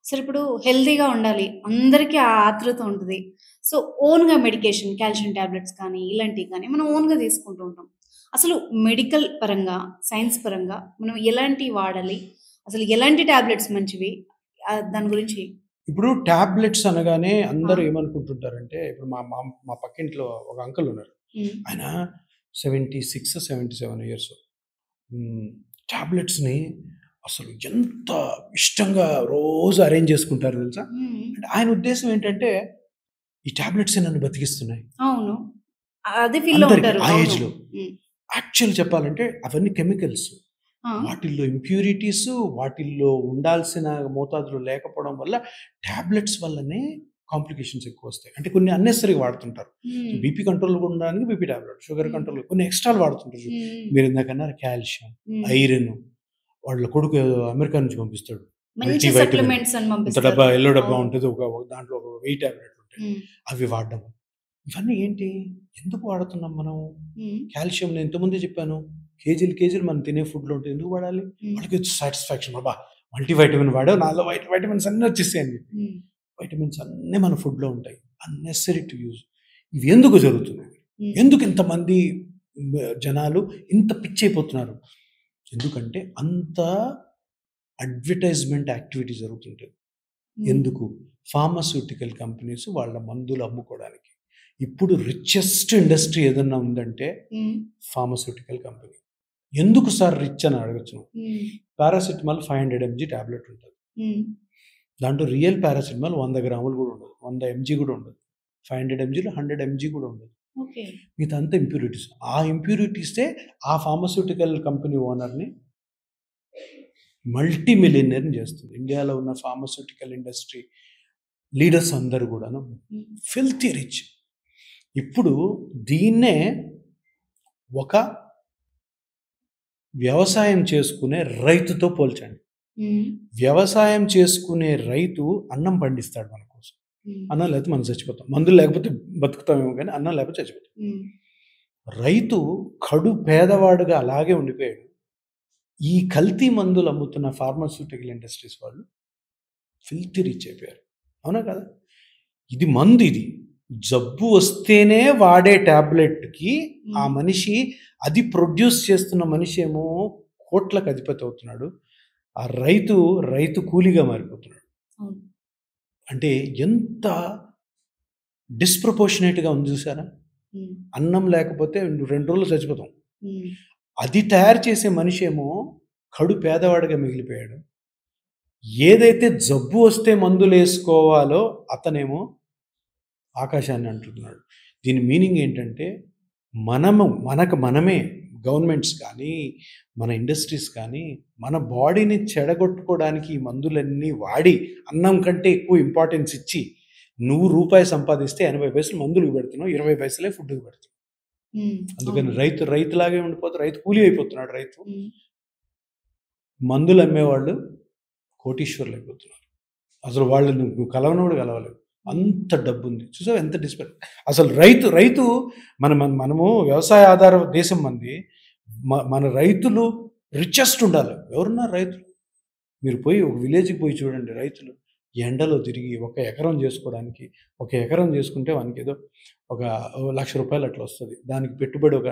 సరే ఇప్పుడు హెల్తీగా ఉండాలి. అందరికీ ఆ ఆతృత ఉంటది. సో, ఓన్‌గా మెడికేషన్ కాల్షియం టాబ్లెట్స్ కానీ, ఇలాంటివి కానీ మనం ఓన్‌గా తీసుకుంటూ ఉంటాం. అసలు మెడికల్ పరంగా, సైన్స్ పరంగా మనం ఎలాంటివి వాడాలి? అసలు ఎలాంటి టాబ్లెట్స్ మంచివి? దాని గురించి ఇప్పుడు టాబ్లెట్స్ అనగానే ఆ! అందరూ ఏమనుకుంటుంటారంటే, ఇప్పుడు మా మా మా పక్కింట్లో ఒక అంకుల్ ఉన్నారు. హ్మ్. ఆయన 76, 77 ఇయర్స్. హ్మ్. టాబ్లెట్స్‌ని అసలు ఎంత ఇష్టంగా రోజు అరేంజ్ చేసుకుంటారో తెలుసా? హ్మ్. అంటే ఆయన ఉద్దేశ్యం ఏంటంటే, ఈ టాబ్లెట్సే నన్ను బతికిస్తున్నాయి. అవును. అదే ఫీల్‌లో అందరికి ఉంటారు. ఆ అవును. ఏజ్‌లో. హ్మ్. యాక్చువల్ చెప్పాలంటే అవన్నీ కెమికల్స్. ఆ! వాటిల్లో ఇంప్యూరిటీస్, వాటిల్లో ఉండాల్సిన మోతాదులో లేకపోవడం వల్ల టాబ్లెట్స్ వల్లనే కాంప్లికేషన్స్ ఎక్కువొస్తాయి. అంటే కొన్ని అన్నెసెసరీగా వాడుతుంటారు. సో, హ్మ్. బీపీ కంట్రోల్‌గా ఉండడానికి బీపీ టాబ్లెట్, షుగర్ హ్మ్. కంట్రోల్ కొన్ని ఎక్స్‌ట్రాలు వాడుతుంటారు. హ్మ్. మీరిందాకన్నారు కాల్షియం, హ్మ్. ఐరన్ వాళ్ళ కొడుకు ఏదో అమెరికా నుంచి పంపిస్తాడు. మంచి మల్టీ వైటమిన్. సప్లిమెంట్స్ అని ఇంత డబ్బా పంపిస్తారు. యెల్లో డబ్బా అవును. ఉంటది. ఒక దాంట్లో ఒక 1000 టాబ్లెట్లుంటాయి. హ్మ్. అవి వాడడం. ఇవన్నీ ఏంటి? ఎందుకు వాడుతున్నాం మనం? హ్మ్. కాల్షియం నేను ఇంతకుముందే చెప్పాను. కేజీలు, కేజీలు మనం తినే ఫుడ్‌లో ఉంటే ఎందుకు వాడాలి? హ్మ్. వాళ్ళకి సాటిస్ఫాక్షన్ అబ్బా! మల్టీ వైటమిన్ వాడావు నాలో వైటమిన్స్ అన్నీ వచ్చేసాయి అని చెప్పి. హ్మ్. వైటమిన్స్ అన్నీ మన ఫుడ్‌లో ఉంటాయి. Unnecessary to use. ఇవి ఎందుకు జరుగుతున్నాయి? హ్మ్. ఎందుకు ఇంతమంది జనాలు ఇంత పిచ్చయిపోతున్నారు? ఎందుకంటే అంత అడ్వర్టైజ్‌మెంట్ యాక్టివిటీ జరుగుతుంటది. హ్మ్. ఎందుకు? ఫార్మాస్యూటికల్ కంపెనీస్ వాళ్ళ మందులు అమ్ముకోవడానికి. ఇప్పుడు రిచెస్ట్ ఇండస్ట్రీ ఏదన్నా ఉందంటే హ్మ్. Pharmaceutical company. ఎందుకు సార్ రిచ్ అని అడగొచ్చు నువ్వు. హ్మ్. పారాసిటమాల్ 500 ఎంజీ టాబ్లెట్ ఉంటది. హ్మ్. దాంట్లో రియల్ పారాసిటమాల్ 100 గ్రాములు గూడా ఉండదు. 100 ఎంజీ గూడా ఉండదు. 500 ఎంజీలో 100 ఎంజీ గూడా ఉండదు. ఓకే. మిగతాదంతా ఇంప్యూరిటీస్. ఆ ఇంప్యూరిటీసే ఆ ఫార్మాస్యూటికల్ కంపెనీ ఓనర్‌ని మల్టీ మిలియనీర్‌ని చేస్తుంది. ఇండియాలో ఉన్న ఫార్మాస్యూటికల్ ఇండస్ట్రీ లీడర్స్ అందరూ గూడాను హ్మ్. Filthy rich. ఇప్పుడు దీన్నే ఒక వ్యవసాయం చేసుకునే రైతుతో పోల్చండి. హ్మ్. వ్యవసాయం చేసుకునే రైతు అన్నం పండిస్తాడు మన కోసం. హ్మ్. అన్నం లేకపోతే మనం చచ్చిపోతాం. మందులు లేకపోతే బతుకుతామేమో గానీ అన్నం లేకపోతే చచ్చిపోతాం. హ్మ్. రైతు కడు పేదవాడుగా అలాగే ఉండిపోయాడు. ఈ కల్తీ మందులు అమ్ముతున్న ఫార్మాస్యూటికల్ ఇండస్ట్రీస్ వాళ్ళు ఫిల్తీ రిచ్ అయిపోయారు. అవునా కాదా? ఇది మందిది. జబ్బు వస్తేనే వాడే టాబ్లెట్‌కి ఆ హ్మ్. మనిషి అది ప్రొడ్యూస్ చేస్తున్న మనిషేమో కోట్లకు అధిపతి అవుతున్నాడు. ఆ రైతు కూలీగా మారిపోతున్నాడు. అవును. అంటే ఎంత డిస్‌ప్రపోర్షనేట్‌గా ఉంది చూసారా? హ్మ్. అన్నం లేకపోతే 2 రోజుల్లో చచ్చిపోతాం. హ్మ్. అది తయారు చేసే మనిషేమో కడు పేదవాడిగా మిగిలిపోయాడు. ఏదైతే జబ్బు వస్తే మందులేసుకోవాలో అతనేమో ఆకాశాన్ని అంటున్నాడు. దీని మీనింగ్ ఏంటంటే, మనమే గవర్నమెంట్స్ కానీ, మన ఇండస్ట్రీస్ కానీ, మన బాడీని చెడగొట్టుకోవడానికి ఈ మందులన్నీ వాడి, అన్నం కంటే ఎక్కువ ఇంపార్టెన్స్ ఇచ్చి, నువ్వు రూపాయి సంపాదిస్తే 80 పైసలు మందులకు పెడుతున్నావు. 20 పైసలే ఫుడ్‌కి పెడుతున్నావు. హ్మ్. అందుకని అవును. రైతులాగే ఉండిపోతే రైతు కూలీ అయిపోతున్నాడు రైతు. హ్మ్. మందులు అమ్మేవాళ్ళు కోటీశ్వరులయిపోతున్నారు. అసలు వాళ్ళు నువ్వు కలవనోడు కలవలేవు. హ్మ్. అంత డబ్బుంది. చూసావా ఎంత అసలు రైతు మనము వ్యవసాయ ఆధార దేశం మనది. మన రైతులు రిచెస్ట్ ఉండాలి. ఎవరున్నారు రైతులు? మీరు పోయి ఒక విలేజ్‌కి పోయి చూడండి రైతులు. ఎండలో తిరిగి ఒక ఎకరం చేసుకోవడానికి, ఒక ఎకరం చేసుకుంటే వానికేదో ఒక రూ. 1,00,000 అట్లా వస్తది. దానికి పెట్టుబడి ఒక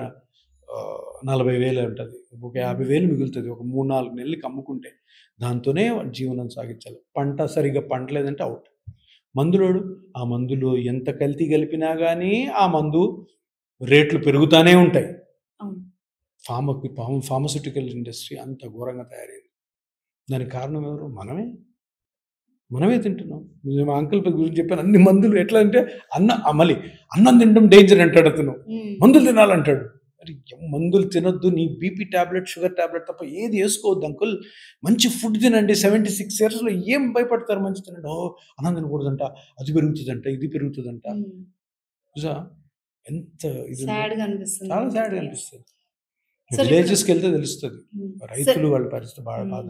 40,000 ఉంటది. ఒక హ్మ్. 50,000 మిగులుతది. ఒక 3, 4 నెలలకి అమ్ముకుంటే. దాంతోనే వాడు జీవనం సాగించాలి. పంట సరిగ్గా పండలేదంటే ఔట్. మందులోడు ఆ మందులో ఎంత కల్తీ కలిపినా గానీ ఆ మందు రేట్లు పెరుగుతానే ఉంటాయి. అవును. ఫార్మాస్యూటికల్ ఇండస్ట్రీ అంత ఘోరంగా తయారైంది. దానికి కారణం ఎవరు? మనమే తింటున్నాం. నేను మా అంకుల్ గురించి చెప్పాను. అన్ని మందులు ఎట్లా అంటే మళ్ళీ అన్నం తినడం డేంజర్ అంటాడు అతను. హ్మ్. మందులు తినాలంటాడు. మరి మందులు తినొద్దు. నీ బీపీ టాబ్లెట్, షుగర్ టాబ్లెట్ తప్ప ఏది ఏసుకోవద్దు అంకుల్. మంచి ఫుడ్ తినండి. 76 ఇయర్స్‌లో ఏం భయపడతారు మంచి తినండి. అన్నం తినకూడదంట. అది పెరుగుతదంట. ఇది పెరుగుతదంట. హ్మ్. చూసావా? ఎంత ఇదుందో. సాడ్‌గా అనిపిస్తుంది చాలా సాడ్‌గా వింటుంటే. యెస్. అనిపిస్తది. సరే ఇప్పుడు విలేజెస్‌కెళ్తే తెలుస్తది. హ్మ్. రైతులు వాళ్ళ పరిస్థితి హ్మ్. బాధ.